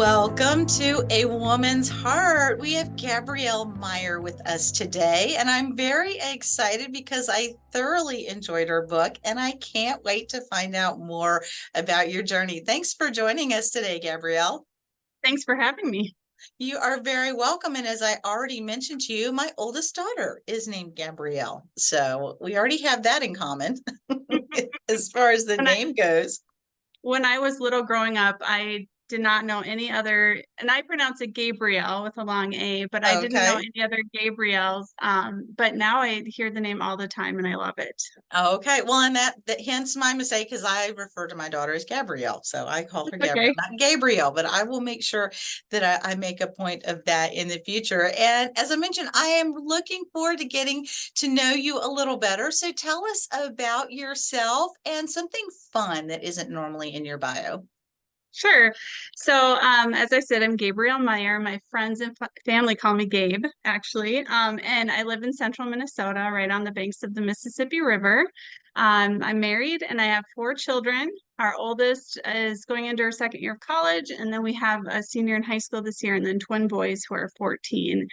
Welcome to A Woman's Heart. We have Gabrielle Meyer with us today, and I'm very excited because I thoroughly enjoyed her book, and I can't wait to find out more about your journey. Thanks for joining us today, Gabrielle. Thanks for having me. You are very welcome. And as I already mentioned to you, my oldest daughter is named Gabrielle. So we already have that in common as far as the When I name goes. when I was little growing up, I did not know any other, and I pronounce it Gabrielle with a long A, but I didn't know Okay. any other Gabrielles. But now I hear the name all the time and I love it. Okay. Well, and that hence my mistake because I refer to my daughter as Gabrielle. So I call her Gabrielle, Okay. not Gabrielle, but I will make sure that I make a point of that in the future. And as I mentioned, I am looking forward to getting to know you a little better. So tell us about yourself and something fun that isn't normally in your bio. Sure. So, as I said, I'm Gabrielle Meyer. My friends and family call me Gabe, actually. And I live in central Minnesota, right on the banks of the Mississippi River. I'm married and I have four children. Our oldest is going into her second year of college, and then we have a senior in high school this year, and then twin boys who are 14.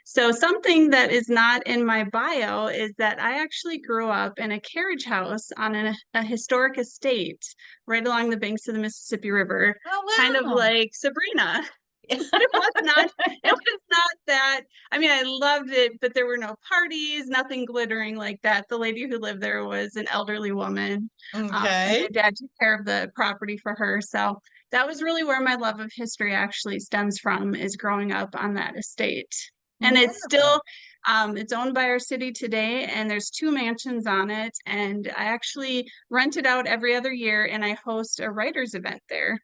So, something that is not in my bio is that I actually grew up in a carriage house on a historic estate right along the banks of the Mississippi River, kind of Oh, like Sabrina. But it was not that. I mean, I loved it, but there were no parties, nothing glittering like that. The lady who lived there was an elderly woman, wow. and my Okay. dad took care of the property for her. So that was really where my love of history actually stems from, is growing up on that estate. And it's Wonderful. still it's owned by our city today, and there's two mansions on it. And I actually rent it out every other year, and I host a writers event there.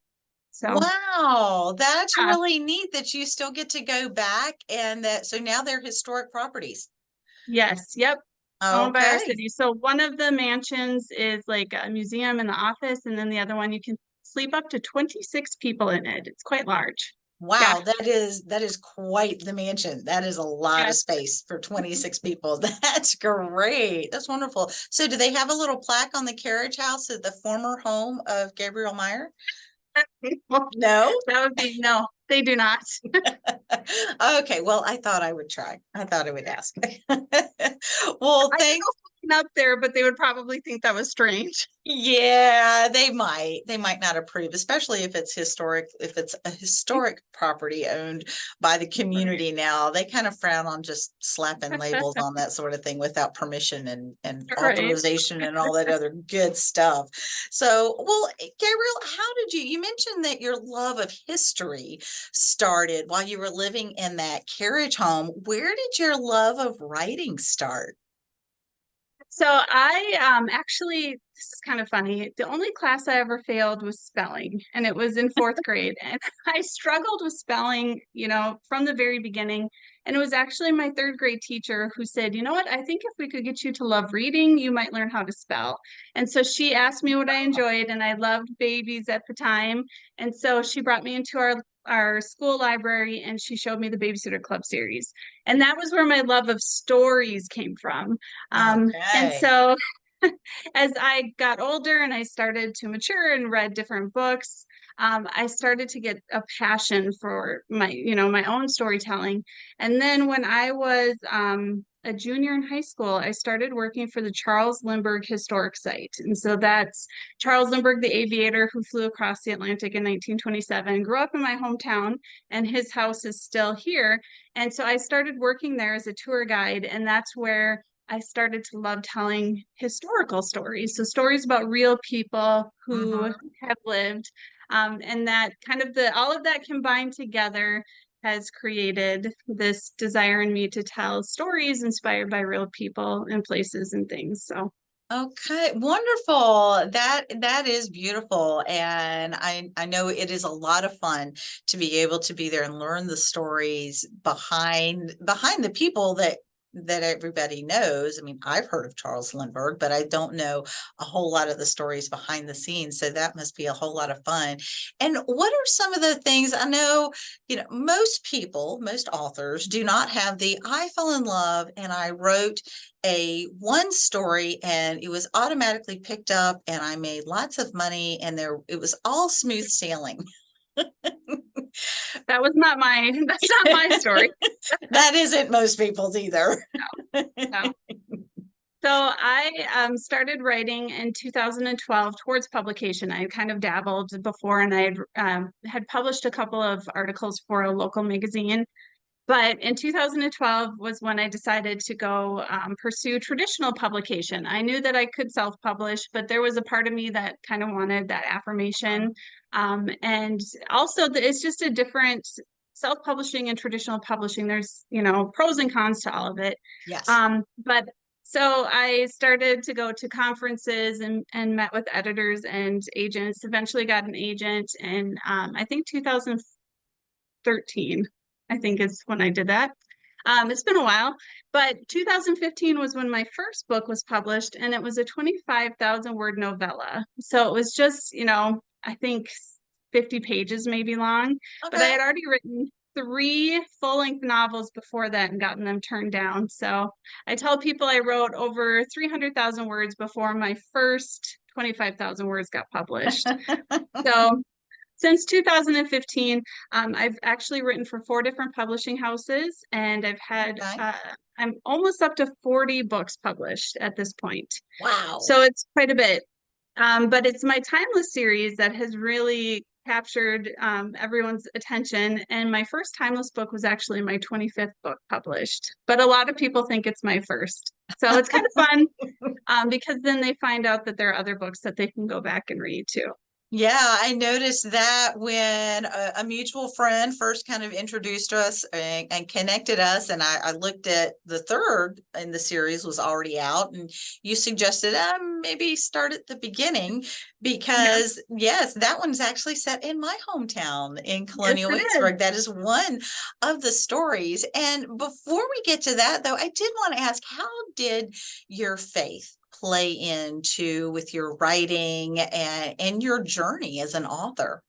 So Wow, that's yeah, really neat that you still get to go back and that so now they're historic properties. yes, yep, owned by our Okay. city. So one of the mansions is like a museum and the office, and then the other one you can sleep up to 26 people in it. It's quite large. Yeah, Wow, that is quite the mansion. That is a lot of yes. space for 26 people. That's great. That's wonderful. So do they have a little plaque on the carriage house at the former home of Gabrielle Meyer? No? That would be no, they do not. Okay, well, I thought I would try. I thought I would ask. Well, I could thanks. go looking up there, but they would probably think that was strange. Yeah, they might. They might not approve, especially if it's historic, if it's a historic property owned by the community now. They kind of frown on just slapping labels on that sort of thing without permission and Right. authorization and all that other good stuff. So, well, Gabrielle, how did you mentioned that your love of history started while you were living in that carriage home. Where did your love of writing start? So I actually, this is kind of funny. The only class I ever failed was spelling, and it was in fourth grade. And I struggled with spelling, from the very beginning. And it was actually my third grade teacher who said, you know what, I think if we could get you to love reading, you might learn how to spell. And so she asked me what I enjoyed, and I loved babies at the time. And so she brought me into our school library, and she showed me the Babysitter Club series. And that was where my love of stories came from. And Okay. so as I got older and I started to mature and read different books, I started to get a passion for my own storytelling. And then when I was a junior in high school, I started working for the Charles Lindbergh Historic Site. And so that's Charles Lindbergh, the aviator who flew across the Atlantic in 1927, grew up in my hometown, and his house is still here. And so I started working there as a tour guide, and that's where I started to love telling historical stories. So stories about real people who Mhm. have lived. And that kind of all of that combined together has created this desire in me to tell stories inspired by real people and places and things. So Okay, wonderful. That is beautiful. And I know it is a lot of fun to be able to be there and learn the stories behind the people that everybody knows. I mean, I've heard of Charles Lindbergh, but I don't know a whole lot of the stories behind the scenes. So that must be a whole lot of fun. And what are some of the things I know, most people, most authors do not have the I fell in love and I wrote a one story and it was automatically picked up and I made lots of money and it was all smooth sailing. That was not my, that's not my story. That isn't most people's either. No. So I started writing in 2012 towards publication. I kind of dabbled before, and I had published a couple of articles for a local magazine. But in 2012 was when I decided to go pursue traditional publication. I knew that I could self-publish, but there was a part of me that kind of wanted that affirmation. And also, it's just a different self-publishing and traditional publishing. There's, pros and cons to all of it. Yes. But so I started to go to conferences and met with editors and agents, eventually got an agent, and I think 2013, I think is when I did that. It's been a while, but 2015 was when my first book was published, and it was a 25,000 word novella. So it was just, I think 50 pages maybe long, but I Okay. had already written 3 full-length novels before that and gotten them turned down. So I tell people I wrote over 300,000 words before my first 25,000 words got published. So since 2015, I've actually written for 4 different publishing houses, and I've had, Okay. I'm almost up to 40 books published at this point. Wow. So it's quite a bit. But it's my Timeless series that has really captured everyone's attention. And my first Timeless book was actually my 25th book published, but a lot of people think it's my first. So it's kind of fun because then they find out that there are other books that they can go back and read too. Yeah, I noticed that when a mutual friend first kind of introduced us and connected us, and I looked at the third in the series was already out, and you suggested maybe start at the beginning Yeah. because yes, that one's actually set in my hometown in Yes, Colonial it is. Williamsburg. That is one of the stories. And before we get to that, though, I did want to ask, how did your faith play into with your writing and your journey as an author?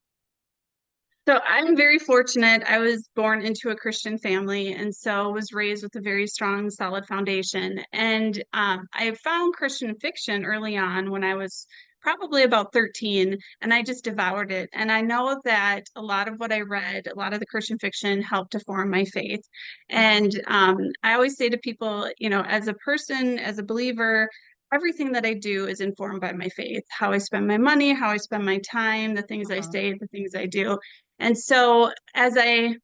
So I'm very fortunate. I was born into a Christian family, and so was raised with a very strong, solid foundation. And I found Christian fiction early on when I was probably about 13, and I just devoured it. And I know that a lot of what I read, a lot of the Christian fiction helped to form my faith. And I always say to people, as a person, as a believer, everything that I do is informed by my faith, how I spend my money, how I spend my time, the things I Mhm. say, the things I do. And so as I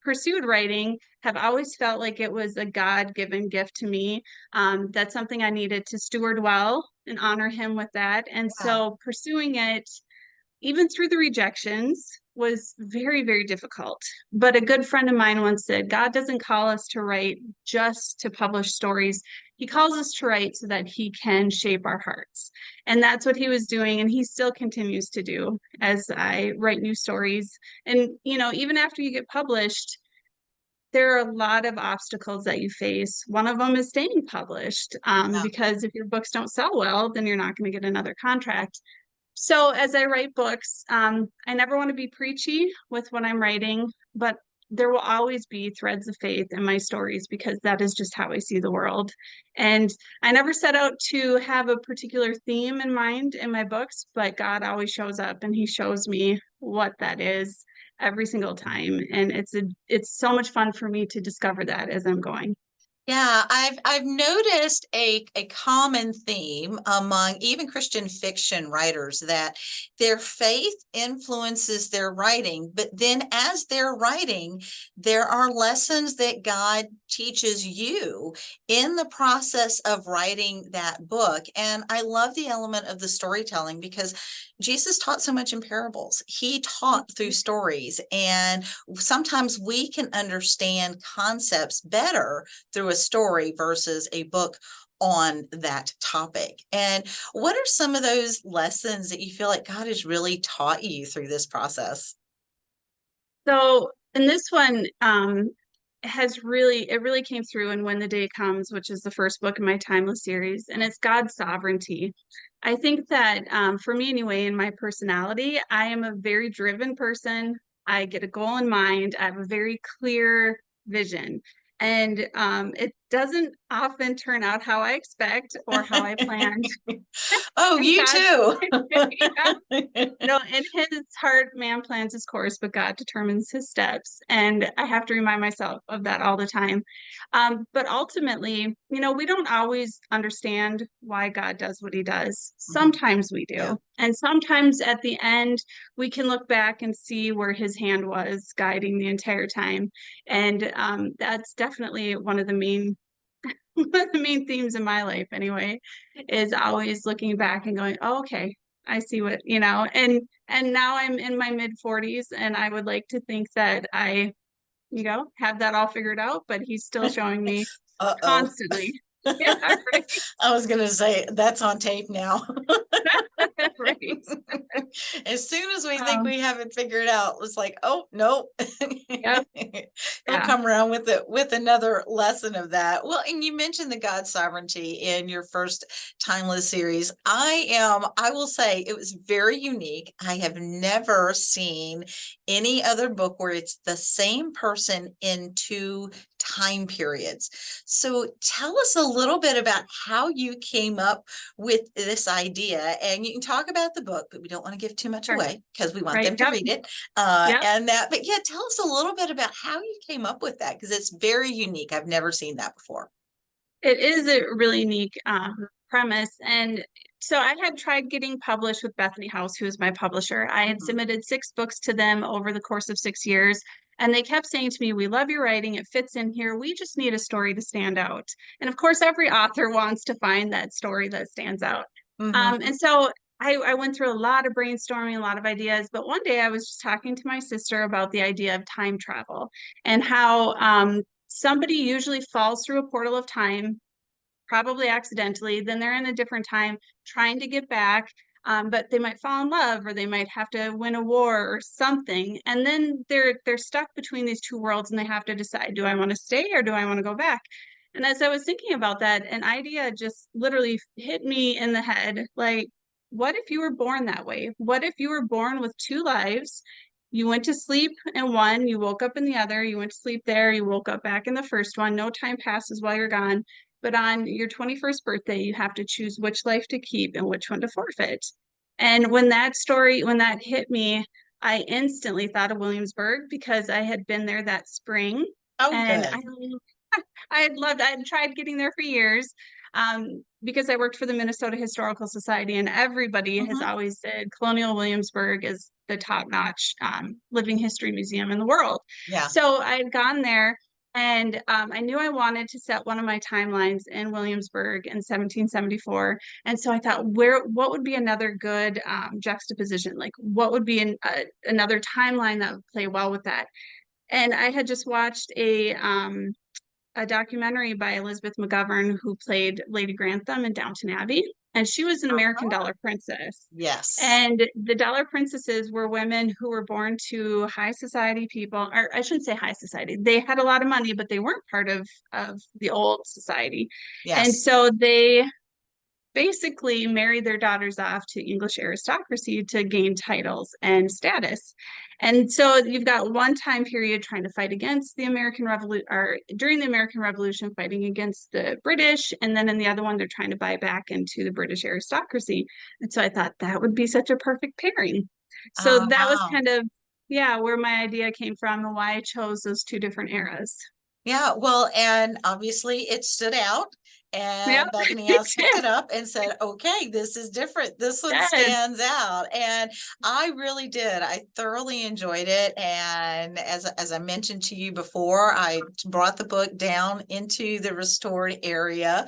pursued writing, have always felt like it was a God-given gift to me. That's something I needed to steward well and honor him with that. And Yeah. so pursuing it, even through the rejections, was very, very difficult. But a good friend of mine once said, God doesn't call us to write just to publish stories. He calls us to write so that he can shape our hearts. And that's what he was doing. And he still continues to do as I write new stories. And, even after you get published, there are a lot of obstacles that you face. One of them is staying published Yeah. because if your books don't sell well, then you're not going to get another contract. So as I write books, I never want to be preachy with what I'm writing, but there will always be threads of faith in my stories because that is just how I see the world. And I never set out to have a particular theme in mind in my books, but God always shows up and he shows me what that is every single time. And it's so much fun for me to discover that as I'm going. Yeah, I've noticed a common theme among even Christian fiction writers that their faith influences their writing, but then as they're writing, there are lessons that God teaches you in the process of writing that book. And I love the element of the storytelling because Jesus taught so much in parables. He taught through stories, and sometimes we can understand concepts better through a story versus a book on that topic. And what are some of those lessons that you feel like God has really taught you through this process? So in this one, it really came through in When the Day Comes, which is the first book in my Timeless series, and it's God's sovereignty. I think that for me anyway, in my personality, I am a very driven person. I get a goal in mind. I have a very clear vision. And doesn't often turn out how I expect or how I planned. Oh, And you God, too. yeah, no, in his heart, man plans his course, but God determines his steps. And I have to remind myself of that all the time. But ultimately, we don't always understand why God does what he does. Mhm. Sometimes we Yeah. do. And sometimes at the end, we can look back and see where his hand was guiding the entire time. And that's definitely one of the main one of the main themes in my life anyway, is always looking back and going, oh, okay, I see what, and now I'm in my mid 40s and I would like to think that I, have that all figured out, but he's still showing me Uh-oh. constantly. Yeah, right. I was gonna say that's on tape now. Right. As soon as we think Um, we have it figured out, it's like, oh no. yep. He'll Yeah. come around with another lesson of that. Well, and you mentioned the God sovereignty in your first Timeless series. I will say it was very unique. I have never seen any other book where it's the same person in two time periods. So tell us a little bit about how you came up with this idea. And you can talk about the book, but we don't want to give too much Sure. away because we want Right. them to Yep. read it. Yep. But yeah, tell us a little bit about how you came up with that because it's very unique. I've never seen that before. It is a really unique premise. And so I had tried getting published with Bethany House, who is my publisher. I had Mhm. submitted 6 books to them over the course of 6 years. And they kept saying to me, we love your writing. It fits in here. We just need a story to stand out. And of course, every author wants to find that story that stands out. Mhm. And so I went through a lot of brainstorming, a lot of ideas. But one day I was just talking to my sister about the idea of time travel and how somebody usually falls through a portal of time, probably accidentally, then they're in a different time trying to get back. But they might fall in love or they might have to win a war or something. And then they're stuck between these two worlds and they have to decide, do I want to stay or do I want to go back? And as I was thinking about that, an idea just literally hit me in the head. Like, what if you were born that way? What if you were born with 2 lives? You went to sleep in one, you woke up in the other, you went to sleep there, you woke up back in the first one. No time passes while you're gone. But on your 21st birthday, you have to choose which life to keep and which one to forfeit. And when that hit me, I instantly thought of Williamsburg because I had been there that spring. Oh, And good. I had tried getting there for years, because I worked for the Minnesota Historical Society, and everybody has Mhm. always said Colonial Williamsburg is the top-notch living history museum in the world. Yeah. So I had gone there, and I knew I wanted to set one of my timelines in Williamsburg in 1774. And so I thought, what would be another good juxtaposition? Like, what would be another timeline that would play well with that? And I had just watched a documentary by Elizabeth McGovern, who played Lady Grantham in Downton Abbey. And she was an American Uh-huh. dollar princess. Yes. And the dollar princesses were women who were born to high society people, or I shouldn't say high society. They had a lot of money, but they weren't part of the old society. And Yes. so they basically married their daughters off to English aristocracy to gain titles and status. And so you've got one time period trying to fight against the American Revolution, or during the American Revolution, fighting against the British. And then in the other one, they're trying to buy back into the British aristocracy. And so I thought that would be such a perfect pairing. So Oh, that was wow. kind of, yeah, where my idea came from and why I chose those 2 different eras. Yeah, well, and obviously it stood out, Yeah, and Bethany it House picked it up and said, okay, this is different. This one did. stands out. And I really did. I thoroughly enjoyed it. And as I mentioned to you before, I brought the book down into the restored area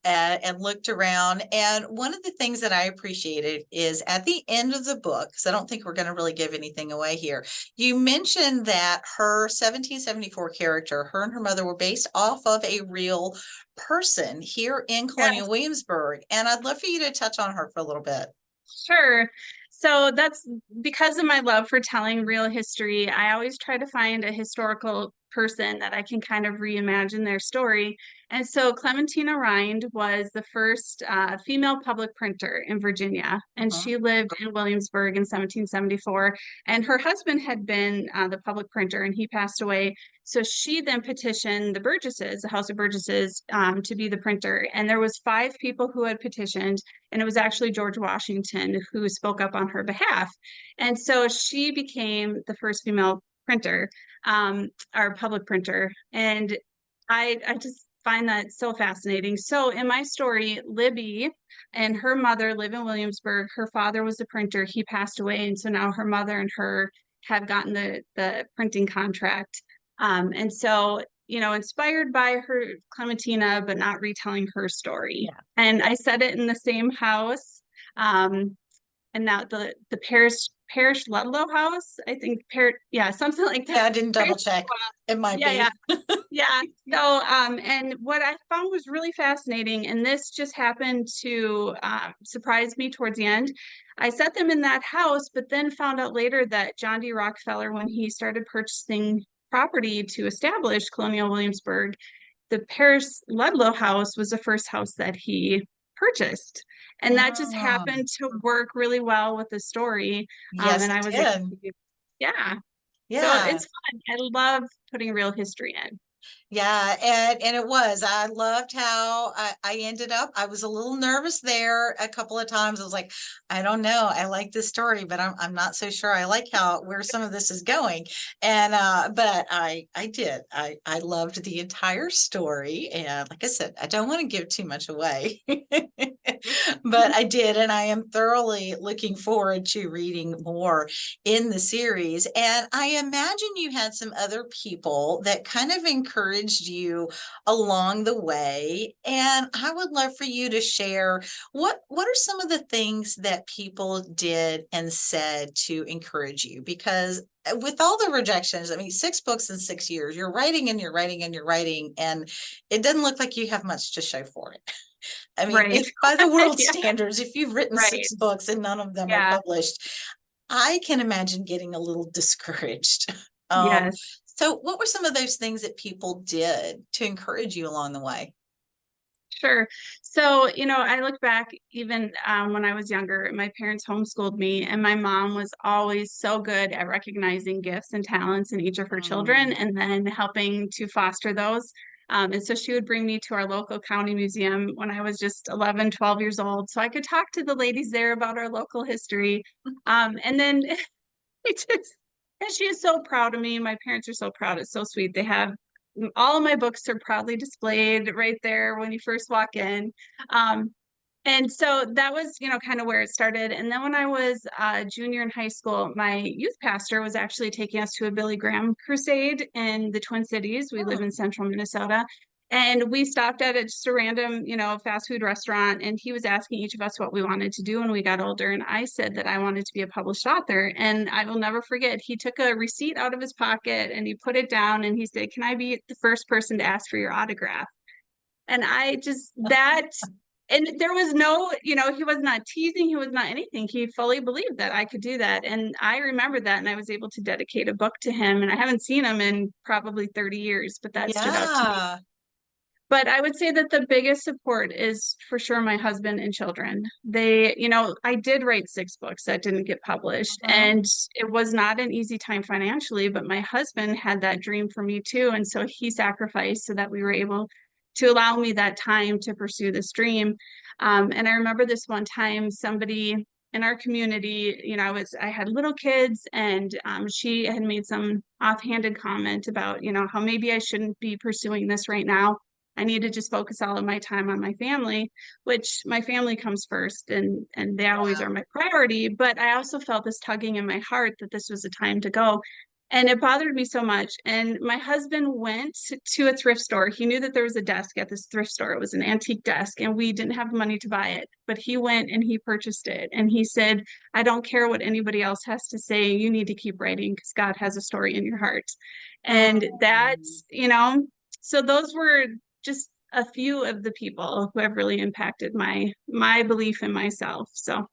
and looked around. And one of the things that I appreciated is at the end of the book, because I don't think we're going to really give anything away here, you mentioned that her 1774 character, her and her mother were based off of a real person here in Colonial Yes. Williamsburg. And I'd love for you to touch on her for a little bit. Sure. So that's because of my love for telling real history. I always try to find a historical person that I can kind of reimagine their story. And so Clementina Rind was the first female public printer in Virginia, and Uh-huh. she lived in Williamsburg in 1774. And her husband had been the public printer, and he passed away. So she then petitioned the Burgesses, the House of Burgesses, to be the printer. And there was 5 people who had petitioned, and it was actually George Washington who spoke up on her behalf. And so she became the first female printer, our public printer. And I just find that so fascinating. So in my story, Libby and her mother live in Williamsburg. Her father was a printer. He passed away. And so now her mother and her have gotten the printing contract. And so, inspired by her Clementina, but not retelling her story. Yeah. And I set it in the same house. And now the parish Ludlow house, I think, yeah, something like that. Yeah, I didn't double check. It might Yeah, yeah. be. Yeah. So, and what I found was really fascinating, and this just happened to surprise me towards the end. I set them in that house, but then found out later that John D. Rockefeller, when he started purchasing property to establish Colonial Williamsburg, the Parish Ludlow house was the first house that he purchased. And that just Oh, happened to work really well with the story. yes, And it I was able did. to, yeah. So Yeah. it's fun. I love putting real history in. Yeah, and it was. I loved how I ended up. I was a little nervous there a couple of times. I was like, I don't know. I like this story, but I'm not so sure I like how where some of this is going. And but I did. I loved the entire story. And like I said, I don't want to give too much away. But I did, and I am thoroughly looking forward to reading more in the series. And I imagine you had some other people that kind of encouraged you along the way. And I would love for you to share what are some of the things that people did and said to encourage you? Because with all the rejections, I mean, 6 books in 6 years, you're writing and you're writing and you're writing, and it doesn't look like you have much to show for it. I mean, Right. by the world Yeah. standards, if you've written Right. 6 books and none of them are Yeah. published, I can imagine getting a little discouraged. Um, Yes. so what were some of those things that people did to encourage you along the way? Sure. So, I look back even when I was younger, my parents homeschooled me, and my mom was always so good at recognizing gifts and talents in each of her children Mm. and then helping to foster those. And so she would bring me to our local county museum when I was just 11, 12 years old. So I could talk to the ladies there about our local history. And then it just, and she is so proud of me. My parents are so proud. It's so sweet. They have all of my books are proudly displayed right there when you first walk in. Um, and so that was, kind of where it started. And then when I was a junior in high school, my youth pastor was actually taking us to a Billy Graham crusade in the Twin Cities. We live Hmm. in central Minnesota. And we stopped at just a random, fast food restaurant. And he was asking each of us what we wanted to do when we got older. And I said that I wanted to be a published author. And I will never forget, he took a receipt out of his pocket and he put it down and he said, "Can I be the first person to ask for your autograph?" And I just, and there was no, he was not teasing, he was not anything. He fully believed that I could do that. And I remember that, and I was able to dedicate a book to him. And I haven't seen him in probably 30 years, but that stood out to me. Yeah. But I would say that the biggest support is for sure my husband and children. They, I did write 6 books that didn't get published, Mhm. and it was not an easy time financially, but my husband had that dream for me too. And so he sacrificed so that we were able to allow me that time to pursue this dream. And I remember this one time somebody in our community, I had little kids, and she had made some offhanded comment about, how maybe I shouldn't be pursuing this right now. I need to just focus all of my time on my family, which my family comes first, and they always are my priority. But I also felt this tugging in my heart that this was the time to go. And it bothered me so much. And my husband went to a thrift store. He knew that there was a desk at this thrift store. It was an antique desk, and we didn't have the money to buy it. But he went and he purchased it. And he said, "I don't care what anybody else has to say. You need to keep writing because God has a story in your heart." And Mm. that's, so those were just a few of the people who have really impacted my belief in myself. So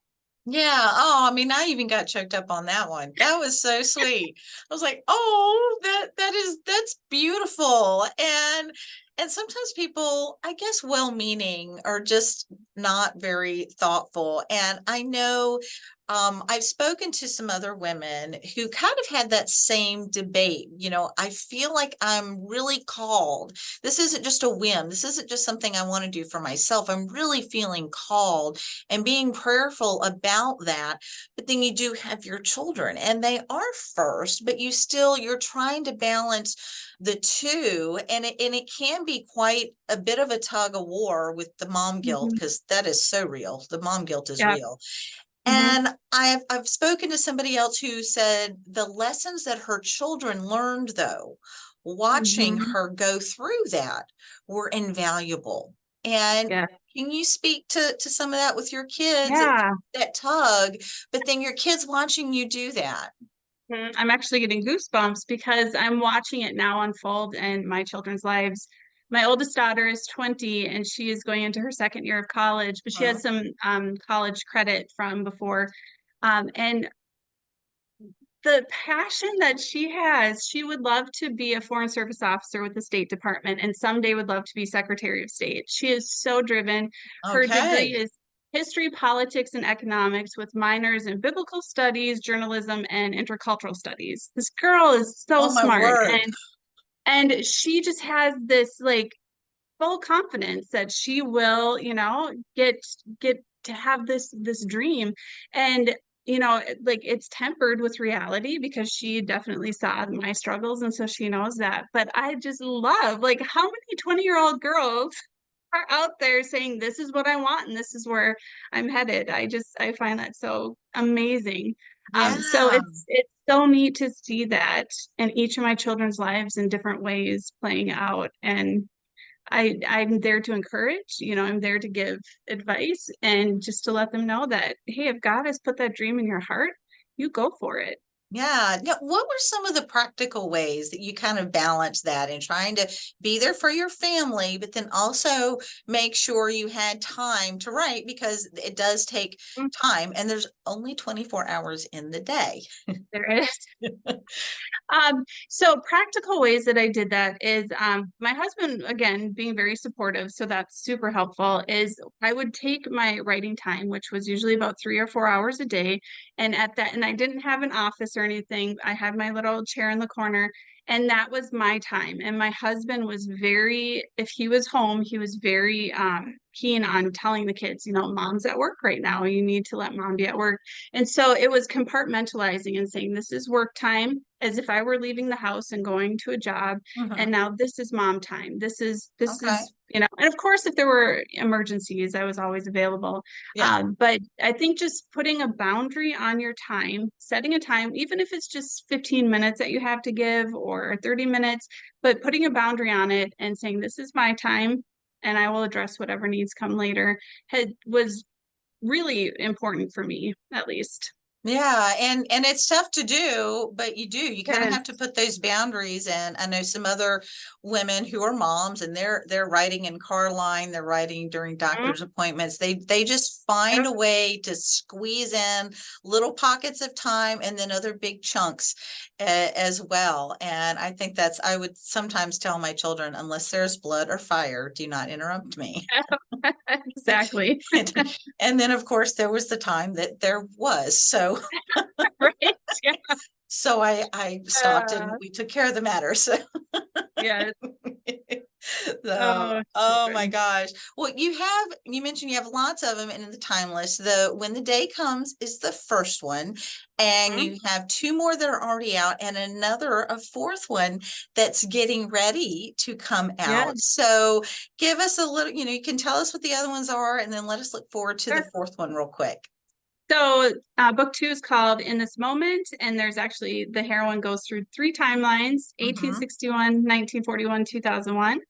Yeah. Oh, I mean, I even got choked up on that one. That was so sweet. I was like, oh, that's beautiful. And And sometimes people, I guess, well-meaning are just not very thoughtful. And I know I've spoken to some other women who kind of had that same debate. I feel like I'm really called. This isn't just a whim. This isn't just something I want to do for myself. I'm really feeling called and being prayerful about that. But then you do have your children and they are first, but you're trying to balance the two, and it can be quite a bit of a tug of war with the mom guilt, Mhm. because that is so real. The mom guilt is Yeah. real. Hmm. And I've spoken to somebody else who said the lessons that her children learned, though, watching Hmm. her go through that, were invaluable. And Yeah. can you speak to some of that with your kids, Yeah. that tug, but then your kids watching you do that? I'm actually getting goosebumps because I'm watching it now unfold in my children's lives. My oldest daughter is 20 and she is going into her second year of college, but she has some college credit from before. And the passion that she has, she would love to be a foreign service officer with the State Department and someday would love to be Secretary of State. She is so driven. Her degree Okay. is history, politics, and economics with minors in biblical studies, journalism, and intercultural studies. This girl is so Oh my smart, word. and she just has this like full confidence that she will, get to have this dream. And like it's tempered with reality because she definitely saw my struggles and so she knows that. But I just love like how many 20-year-old girls are out there saying this is what I want and this is where I'm headed. I find that so amazing. So Yeah. it's so neat to see that in each of my children's lives in different ways playing out. And I'm there to encourage, I'm there to give advice and just to let them know that, hey, if God has put that dream in your heart, you go for it. Yeah. Now, what were some of the practical ways that you kind of balance that in trying to be there for your family, but then also make sure you had time to write, because it does take Mm. time and there's only 24 hours in the day. There is. So practical ways that I did that is my husband, again, being very supportive, so that's super helpful, is I would take my writing time, which was usually about 3 or 4 hours a day. And I didn't have an office or anything. I had my little chair in the corner, and that was my time. And my husband was very, if he was home, he was very keen on telling the kids, mom's at work right now. You need to let mom be at work. And so it was compartmentalizing and saying, this is work time, as if I were leaving the house and going to a job. And Hmm. now this is mom time. This Okay. is, and of course, if there were emergencies, I was always available. Yeah. But I think just putting a boundary on your time, setting a time, even if it's just 15 minutes that you have to give or 30 minutes, but putting a boundary on it and saying, this is my time and I will address whatever needs come later was really important for me, at least. Yeah, and it's tough to do, but you kind of have to Yes. put those boundaries. And I know some other women who are moms and they're writing in car line, they're writing during Mhm. doctor's appointments. They just find Yep. a way to squeeze in little pockets of time and then other big chunks as well. And I think I would sometimes tell my children, unless there's blood or fire, do not interrupt me. Exactly. And then of course there was the time that there was. So Right. Yeah. I stopped and we took care of the matter. So, Yes. so Oh, oh my children. gosh. Well, you mentioned you have lots of them in the time list. The When the Day Comes is the first one, and Mhm. you have two more that are already out and a fourth one that's getting ready to come Yeah. out. So give us a little, you can tell us what the other ones are and then let us look forward to the Sure. fourth one real quick. So, book two is called In This Moment, and there's actually the heroine goes through three timelines: Mm-hmm. 1861, 1941, 2001.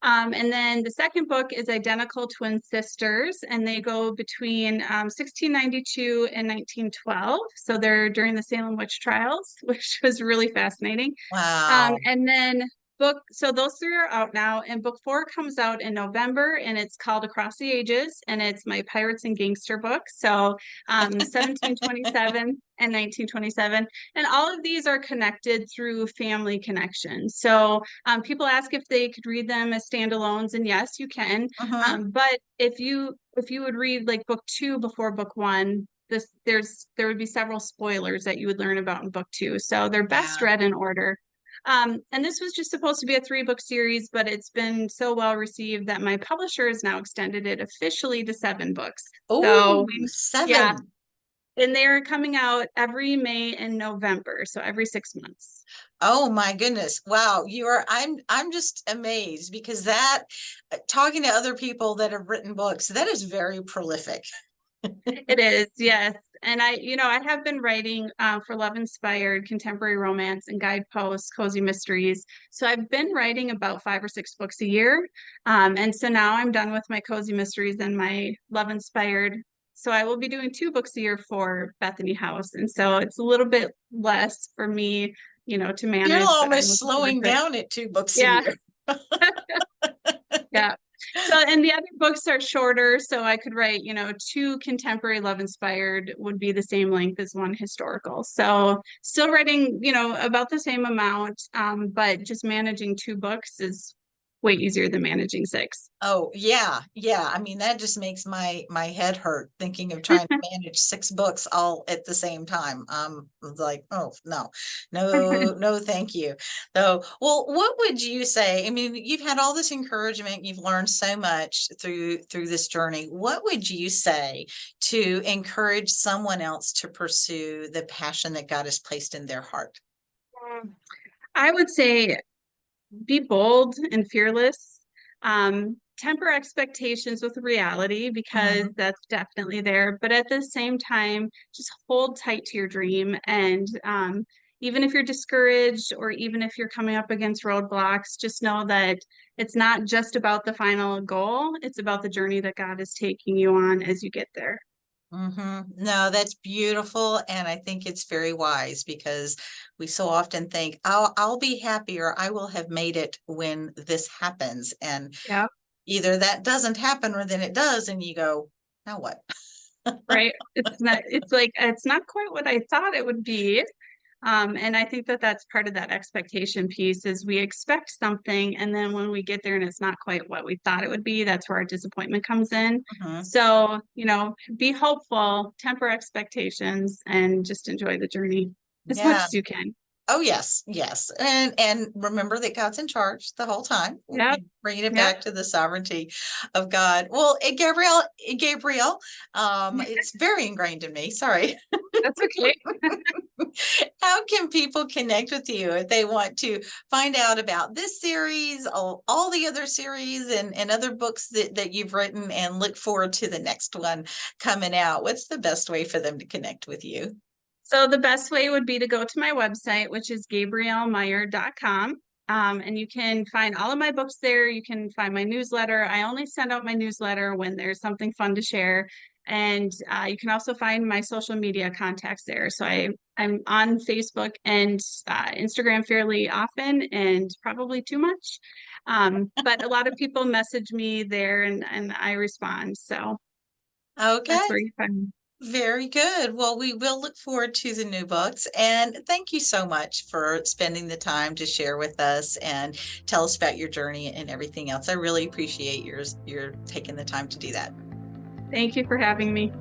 And then the second book is Identical Twin Sisters, and they go between 1692 and 1912. So they're during the Salem witch trials, which was really fascinating. Wow. And then So those three are out now, and book four comes out in November, and it's called Across the Ages, and it's my pirates and gangster book. So 1727 and 1927. And all of these are connected through family connections. So people ask if they could read them as standalones, and yes, you can. Mhm. But if you would read like book two before book one, there would be several spoilers that you would learn about in book two. So they're best Yeah. read in order. And this was just supposed to be a 3-book series, but it's been so well received that my publisher has now extended it officially to 7 books. So Oh, yeah, 7. and they're coming out every May and November, so every 6 months. Oh my goodness. Wow. I'm just amazed because that talking to other people that have written books, that is very prolific. It is, yes. And I have been writing for Love Inspired, contemporary romance, and guideposts, cozy mysteries. So I've been writing about 5 or 6 books a year. And so now I'm done with my cozy mysteries and my Love Inspired. So I will be doing 2 books a year for Bethany House. And so it's a little bit less for me, to You're manage, but I'm almost looking forward slowing to it. down at 2 books a Yeah, year. yeah. So, and the other books are shorter, so I could write, 2 contemporary love inspired would be the same length as 1 historical. So, still writing, about the same amount, but just managing 2 books is way easier than managing 6. Oh, yeah. Yeah. I mean, that just makes my head hurt thinking of trying to manage 6 books all at the same time. Like, oh, no. No, no, thank you. Though, well, what would you say? I mean, you've had all this encouragement, you've learned so much through this journey. What would you say to encourage someone else to pursue the passion that God has placed in their heart? I would say be bold and fearless. Temper expectations with reality because Mhm. that's definitely there. But at the same time, just hold tight to your dream. And even if you're discouraged or even if you're coming up against roadblocks, just know that it's not just about the final goal, it's about the journey that God is taking you on as you get there. No, that's beautiful. And I think it's very wise because we so often think, I'll be happy or I will have made it when this happens. And Yeah. either that doesn't happen or then it does. And you go, now what? Right. It's not quite what I thought it would be. And I think that that's part of that expectation piece is we expect something, and then when we get there and it's not quite what we thought it would be, that's where our disappointment comes in. Mhm. So, be hopeful, temper expectations, and just enjoy the journey as much Yeah. as you can. Oh, yes, yes. And remember that God's in charge the whole time. We'll Yep. be bringing it Yep. back to the sovereignty of God. Well, Gabrielle, it's very ingrained in me. Sorry. That's okay. How can people connect with you if they want to find out about this series, all the other series and other books that you've written and look forward to the next one coming out? What's the best way for them to connect with you? So the best way would be to go to my website, which is gabriellemeyer.com. And you can find all of my books there. You can find my newsletter. I only send out my newsletter when there's something fun to share. And you can also find my social media contacts there. So I'm on Facebook and Instagram fairly often and probably too much. But a lot of people message me there and I respond. So Okay. that's where you find me. Very good. Well, we will look forward to the new books. And thank you so much for spending the time to share with us and tell us about your journey and everything else. I really appreciate your taking the time to do that. Thank you for having me.